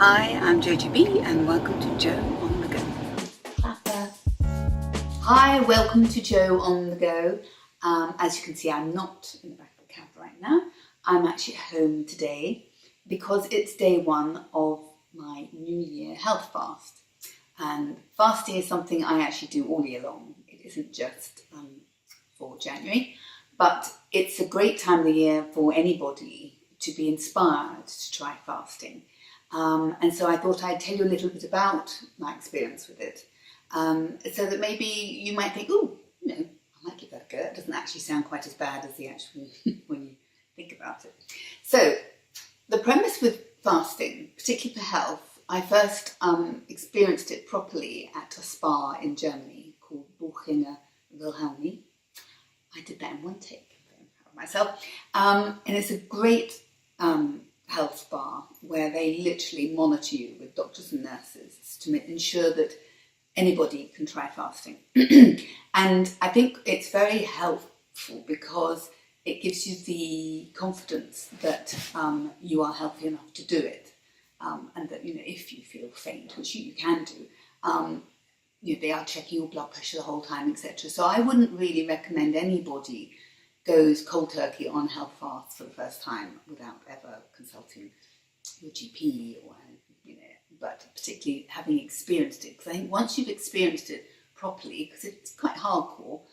Hi, I'm JOGB and welcome to Jo on the Go. Hi, welcome to Jo on the Go. As you can see, I'm not in the back of the cab right now. I'm actually at home today because it's day one of my New Year health fast. And fasting is something I actually do all year long. It isn't just for January, but it's a great time of the year for anybody to be inspired to try fasting. And so I thought I'd tell you a little bit about my experience with it, so that maybe you might think, oh, I might give that a go. It doesn't actually sound quite as bad as the actual when you think about it. So the premise with fasting, particularly for health, I first experienced it properly at a spa in Germany called Wilhelmi. I did that in one take, I'm proud of myself. And it's a great health spa where they literally monitor you with doctors and nurses to ensure that anybody can try fasting. And I think it's very helpful because it gives you the confidence that you are healthy enough to do it, and that if you feel faint, which you can do, they are checking your blood pressure the whole time, etc. So I wouldn't really recommend anybody goes cold turkey on health fast for the first time without ever consulting your GP or but particularly having experienced it, because I think once you've experienced it properly, because it's quite hardcore,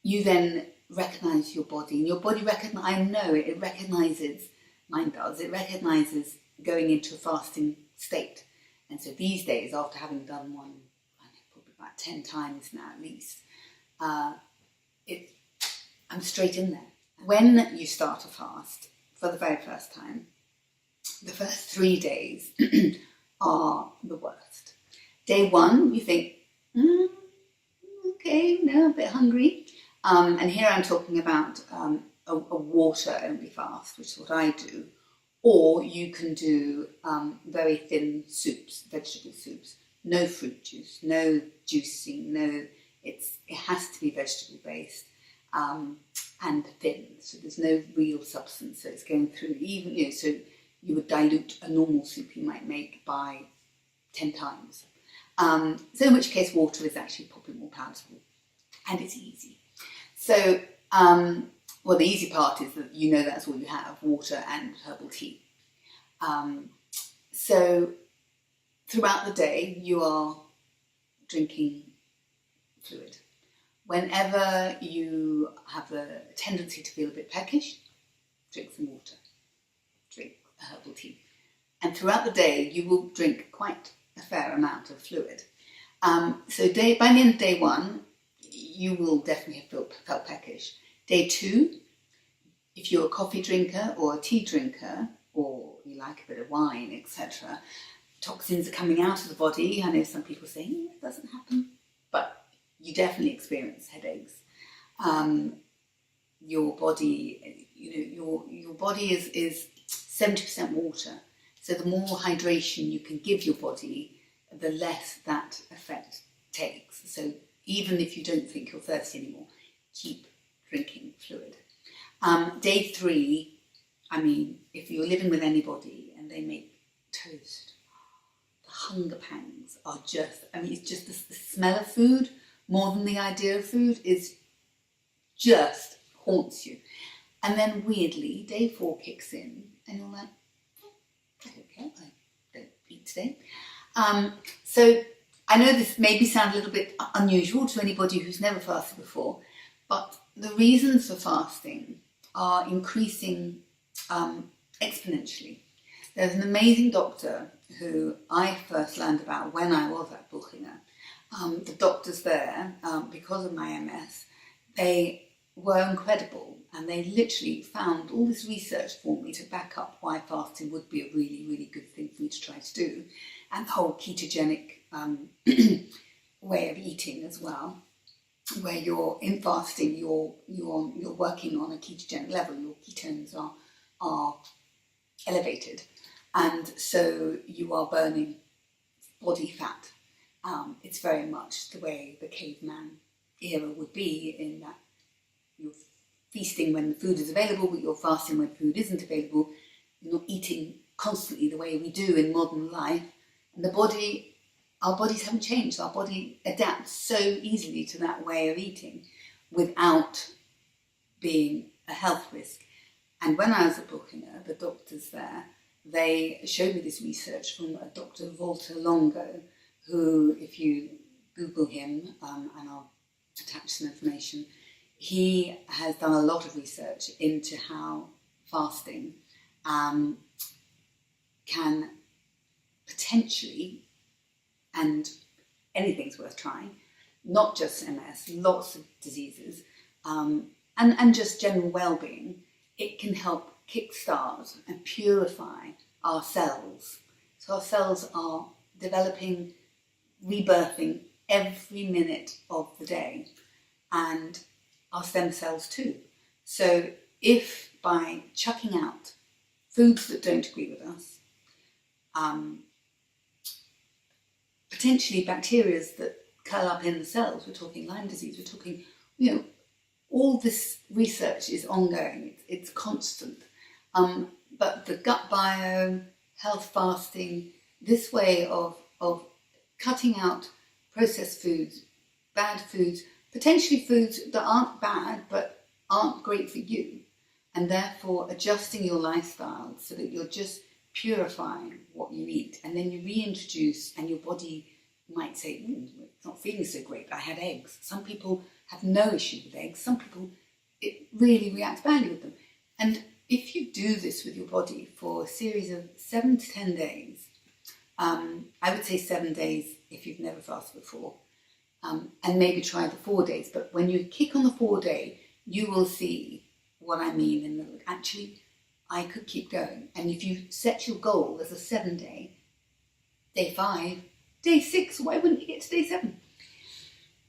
you then recognise your body, and your body it recognises, mine does, it recognises going into a fasting state. And so these days, after having done one, probably about 10 times now at least, I'm straight in there. When you start a fast for the very first time, the first 3 days are the worst. Day one, you think, okay, a bit hungry. And here I'm talking about a water-only fast, which is what I do. Or you can do very thin soups, vegetable soups, no fruit juice, no juicing, it has to be vegetable-based. And thin, so there's no real substance, so it's going through so you would dilute a normal soup you might make by 10 times. So in which case water is actually probably more palatable, and it's easy. So, the easy part is that that's all you have, water and herbal tea. So throughout the day you are drinking fluid. Whenever you have a tendency to feel a bit peckish, drink some water, drink a herbal tea. And throughout the day, you will drink quite a fair amount of fluid. So by the end of day one, you will definitely have felt peckish. Day two, if you're a coffee drinker or a tea drinker, or you like a bit of wine, etc., toxins are coming out of the body. I know some people say, it doesn't happen, but you definitely experience headaches. Your body, your body is 70% water. So the more hydration you can give your body, the less that effect takes. So even if you don't think you're thirsty anymore, keep drinking fluid. Day three, if you're living with anybody and they make toast, the hunger pangs are it's just the smell of food, more than the idea of food, is just haunts you. And then weirdly, day four kicks in and you're like, I don't care, I don't eat today. So I know this maybe sounds a little bit unusual to anybody who's never fasted before, but the reasons for fasting are increasing exponentially. There's an amazing doctor who I first learned about when I was at Buchinger. The doctors there, because of my MS, they were incredible, and they literally found all this research for me to back up why fasting would be a really, really good thing for me to try to do, and the whole ketogenic way of eating as well, where you're in fasting, you're working on a ketogenic level, your ketones are elevated, and so you are burning body fat. It's very much the way the caveman era would be, in that you're feasting when the food is available, but you're fasting when food isn't available. You're not eating constantly the way we do in modern life, and our bodies haven't changed. Our body adapts so easily to that way of eating without being a health risk. And when I was at Buchinger, the doctors there, they showed me this research from a Dr. Longo, who, if you Google him, and I'll attach some information, he has done a lot of research into how fasting can potentially, and anything's worth trying, not just MS, lots of diseases, and just general well-being, it can help kickstart and purify our cells. So our cells are developing, rebirthing every minute of the day, and our stem cells too. So if by chucking out foods that don't agree with us, potentially bacteria that curl up in the cells, we're talking Lyme disease, we're talking, all this research is ongoing, it's constant. But the gut biome, health fasting, this way of cutting out processed foods, bad foods, potentially foods that aren't bad but aren't great for you, and therefore adjusting your lifestyle so that you're just purifying what you eat, and then you reintroduce, and your body might say, it's not feeling so great, I had eggs. Some people have no issue with eggs, some people, it really reacts badly with them. And if you do this with your body for a series of 7 to 10 days, I would say 7 days if you've never fasted before, and maybe try the 4 days, but when you kick on the 4 day, you will see what I mean in the, actually, I could keep going. And if you set your goal as a 7 day, day 5, day 6, why wouldn't you get to day 7?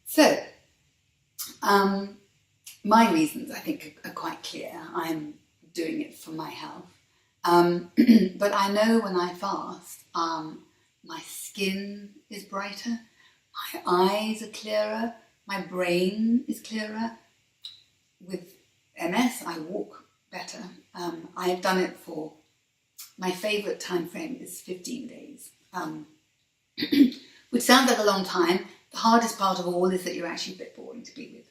So, my reasons, I think, are quite clear. I'm doing it for my health. But I know when I fast, my skin is brighter, my eyes are clearer, my brain is clearer. With MS, I walk better. I've done it for, my favourite time frame is 15 days, which sounds like a long time. The hardest part of all is that you're actually a bit boring to be with.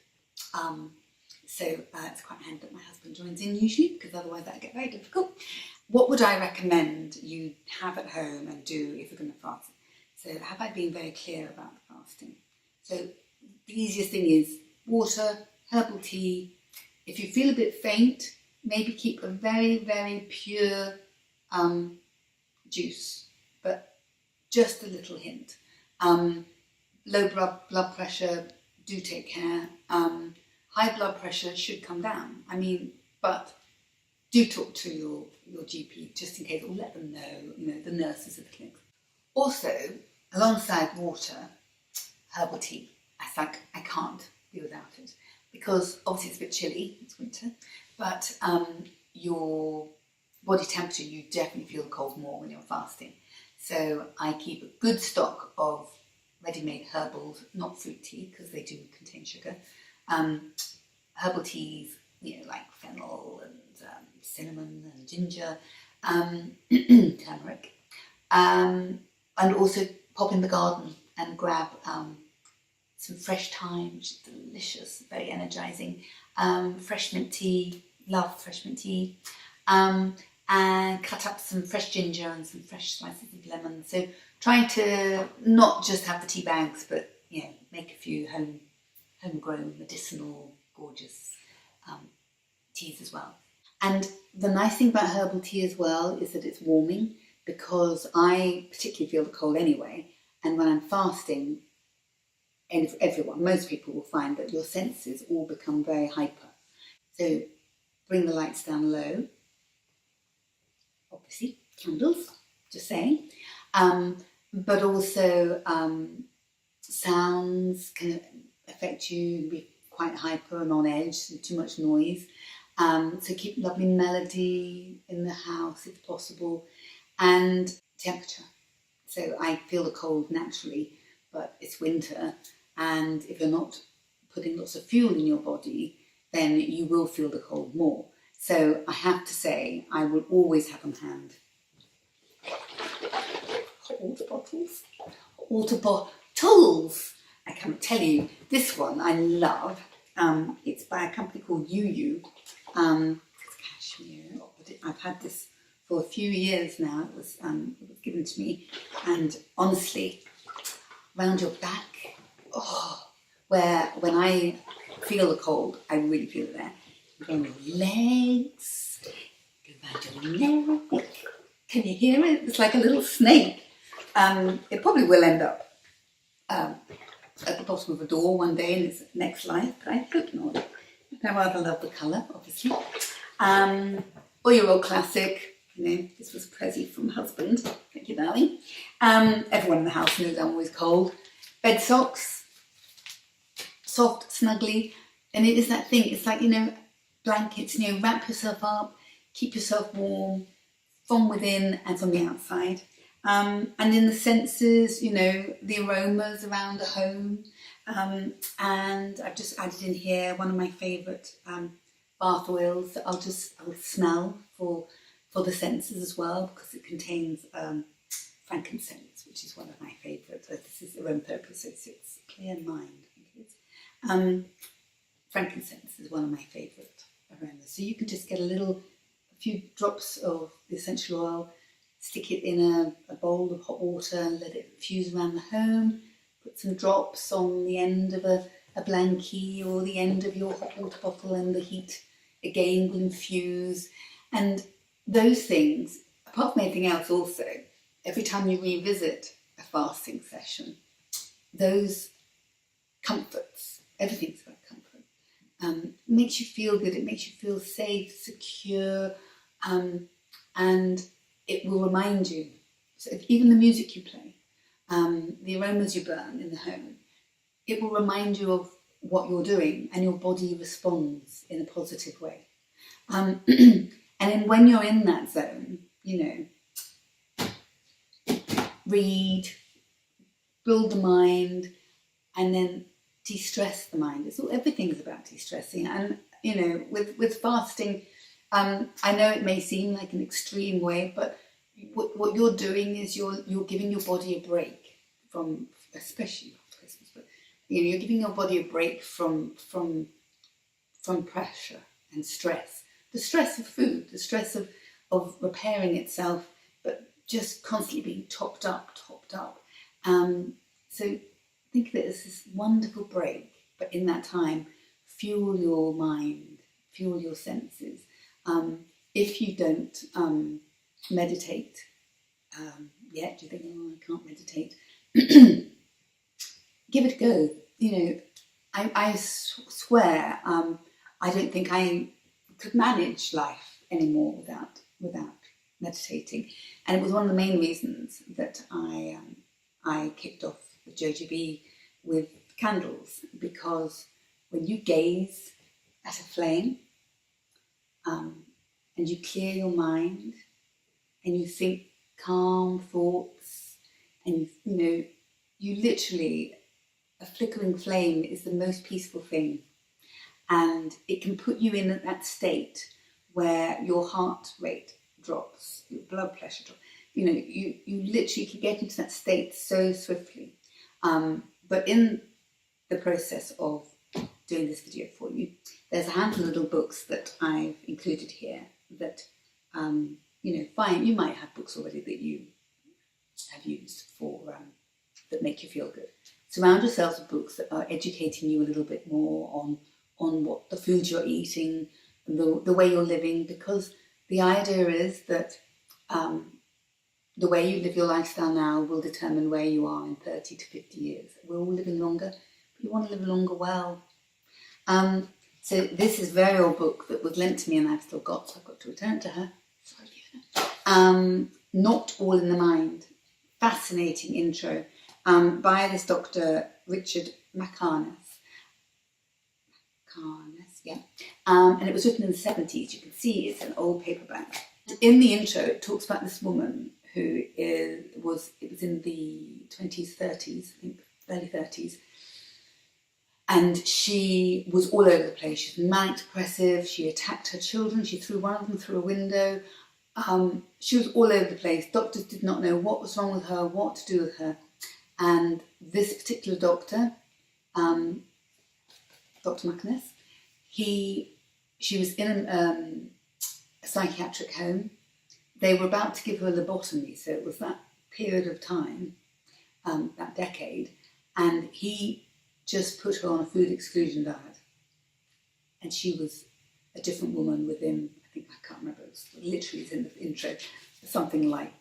So it's quite handy that my husband joins in usually, because otherwise that'd get very difficult. What would I recommend you have at home and do if you're going to fast? So have I been very clear about the fasting? So the easiest thing is water, herbal tea. If you feel a bit faint, maybe keep a very, very pure juice, but just a little hint. Low blood pressure, do take care. High blood pressure should come down. But do talk to your GP just in case, or let them know, the nurses at the clinic. Also, alongside water, herbal tea. I can't be without it, because obviously it's a bit chilly, it's winter, but your body temperature, you definitely feel the cold more when you're fasting. So I keep a good stock of ready-made herbals, not fruit tea, because they do contain sugar. Herbal teas, like fennel and cinnamon and ginger, turmeric. And also pop in the garden and grab some fresh thyme, which is delicious, very energizing. Fresh mint tea, love fresh mint tea. And cut up some fresh ginger and some fresh slices of lemon. So trying to not just have the tea bags, but make a few homegrown, medicinal, gorgeous teas as well. And the nice thing about herbal tea as well is that it's warming, because I particularly feel the cold anyway, and when I'm fasting, and most people will find that your senses all become very hyper. So bring the lights down low, obviously candles, just saying, but also sounds can affect you, be quite hyper and on edge, so too much noise. So keep lovely melody in the house if possible, and temperature. So I feel the cold naturally, but it's winter, and if you're not putting lots of fuel in your body, then you will feel the cold more. So I have to say, I will always have on hand water bottles. I can't tell you. This one I love. It's by a company called YUYU. It's Cashmere. I've had this for a few years now. It was given to me, and honestly, around your back, where when I feel the cold, I really feel it there. Around your legs, go around your neck. Can you hear it? It's like a little snake. It probably will end up at the bottom of a door one day in its next life, but I hope not. I rather love the colour, obviously. Or your old classic, this was a present from husband. Thank you, darling. Everyone in the house knows I'm always cold. Bed socks, soft, snuggly, and it is that thing. It's like, blankets, wrap yourself up, keep yourself warm from within and from the outside. And in the senses, the aromas around the home. And I've just added in here one of my favourite bath oils that I'll smell for the senses as well, because it contains frankincense, which is one of my favourites. This is aromatherapy, it's clear mind, I think it is. Frankincense is one of my favourite aromas. So you can just get a few drops of the essential oil, stick it in a bowl of hot water and let it infuse around the home. Put some drops on the end of a blankie or the end of your hot water bottle, and the heat again will infuse. And those things, apart from anything else also, every time you revisit a fasting session, those comforts, everything's about comfort, makes you feel good, it makes you feel safe, secure, and it will remind you. So even the music you play, the aromas you burn in the home, it will remind you of what you're doing, and your body responds in a positive way. And then when you're in that zone, read, build the mind, and then de-stress the mind. Everything's about de-stressing. And with fasting, I know it may seem like an extreme way, but what you're doing is you're giving your body a break from, especially after Christmas, but you're giving your body a break from pressure and stress. The stress of food, the stress of repairing itself, but just constantly being topped up. So think of it as this wonderful break, but in that time, fuel your mind, fuel your senses. If you don't meditate yet, you think, I can't meditate, give it a go. I swear, I don't think I could manage life anymore without meditating. And it was one of the main reasons that I kicked off the JOGB with candles, because when you gaze at a flame and you clear your mind and you think calm thoughts, and you literally, a flickering flame is the most peaceful thing, and it can put you in that state where your heart rate drops, your blood pressure drops. You literally can get into that state so swiftly. But in the process of doing this video for you, there's a handful of little books that I've included here that, fine, you might have books already that you have used for, that make you feel good. Surround yourselves with books that are educating you a little bit more on what the food you're eating, the way you're living, because the idea is that the way you live your lifestyle now will determine where you are in 30 to 50 years. We're all living longer, but you want to live longer well. So this is a very old book that was lent to me and I've still got, so I've got to return it to her. Sorry, Not All in the Mind. Fascinating intro by this Dr. Richard Mackarness. And it was written in the 70s. You can see it's an old paperback. In the intro, it talks about this woman who was in the 20s, 30s, I think, early 30s. And she was all over the place. She was manic depressive. She attacked her children. She threw one of them through a window. She was all over the place. Doctors did not know what was wrong with her, what to do with her. And this particular doctor, Dr. Mackarness, she was in a psychiatric home. They were about to give her a lobotomy, so it was that period of time, that decade, and he just put her on a food exclusion diet. And she was a different woman within, I can't remember, it was literally it's in the intro, something like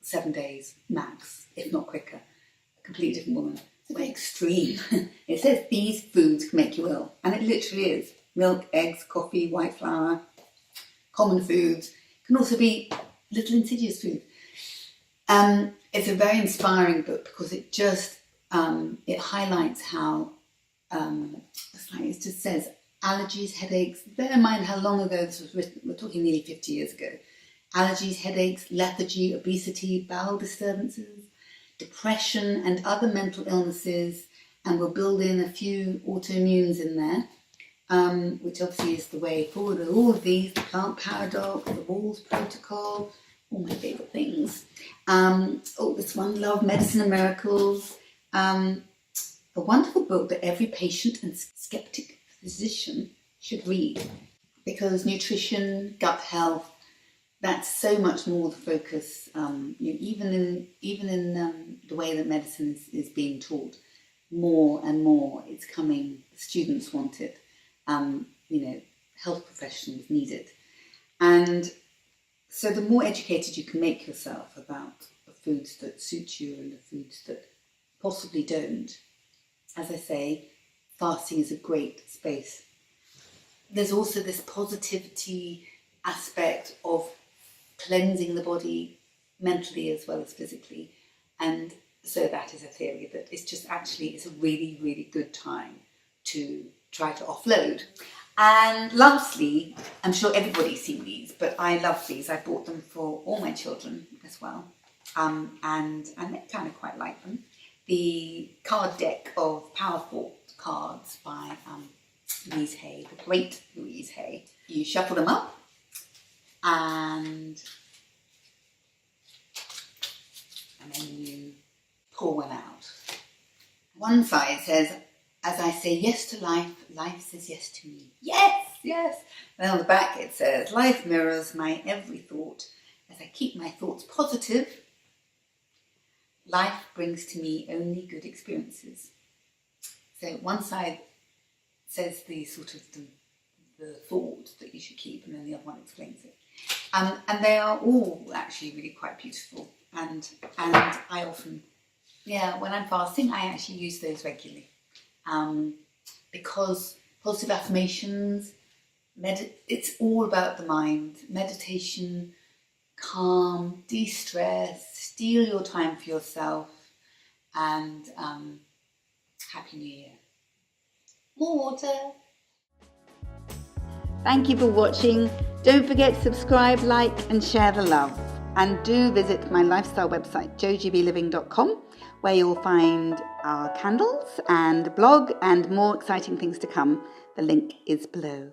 7 days max, if not quicker. A completely different woman. It's very extreme. It says these foods can make you ill, and it literally is. Milk, eggs, coffee, white flour, common foods. It can also be little insidious food. It's a very inspiring book because it just it highlights how it just says allergies, headaches. Bear in mind how long ago this was written. We're talking nearly 50 years ago. Allergies, headaches, lethargy, obesity, bowel disturbances, depression and other mental illnesses, and we'll build in a few autoimmunes in there, which obviously is the way forward with all of these, the plant paradox, the Walls protocol, all my favourite things. This one, Love, Medicine and Miracles. A wonderful book that every patient and skeptic physician should read, because nutrition, gut health, that's so much more the focus, even in the way that medicine is being taught. More and more it's coming, students want it, health professionals need it. And so the more educated you can make yourself about the foods that suit you and the foods that possibly don't, as I say, fasting is a great space. There's also this positivity aspect of cleansing the body mentally as well as physically. And so that is a theory that it's a really, really good time to try to offload. And lastly, I'm sure everybody's seen these, but I love these. I bought them for all my children as well. And they kind of quite like them. The card deck of Powerful cards by Louise Hay, the great Louise Hay. You shuffle them up and then you pull one out. One side says, as I say yes to life, life says yes to me. Yes, yes. And on the back it says, life mirrors my every thought. As I keep my thoughts positive, life brings to me only good experiences. So one side says the sort of the thought that you should keep, and then the other one explains it. And they are all actually really quite beautiful. And I often, when I'm fasting, I actually use those regularly. Because positive affirmations, it's all about the mind. Meditation, calm, de-stress, steal your time for yourself, and Happy New Year. More water. Thank you for watching. Don't forget to subscribe, like and share the love. And do visit my lifestyle website, jogbliving.com, where you'll find our candles and blog and more exciting things to come. The link is below.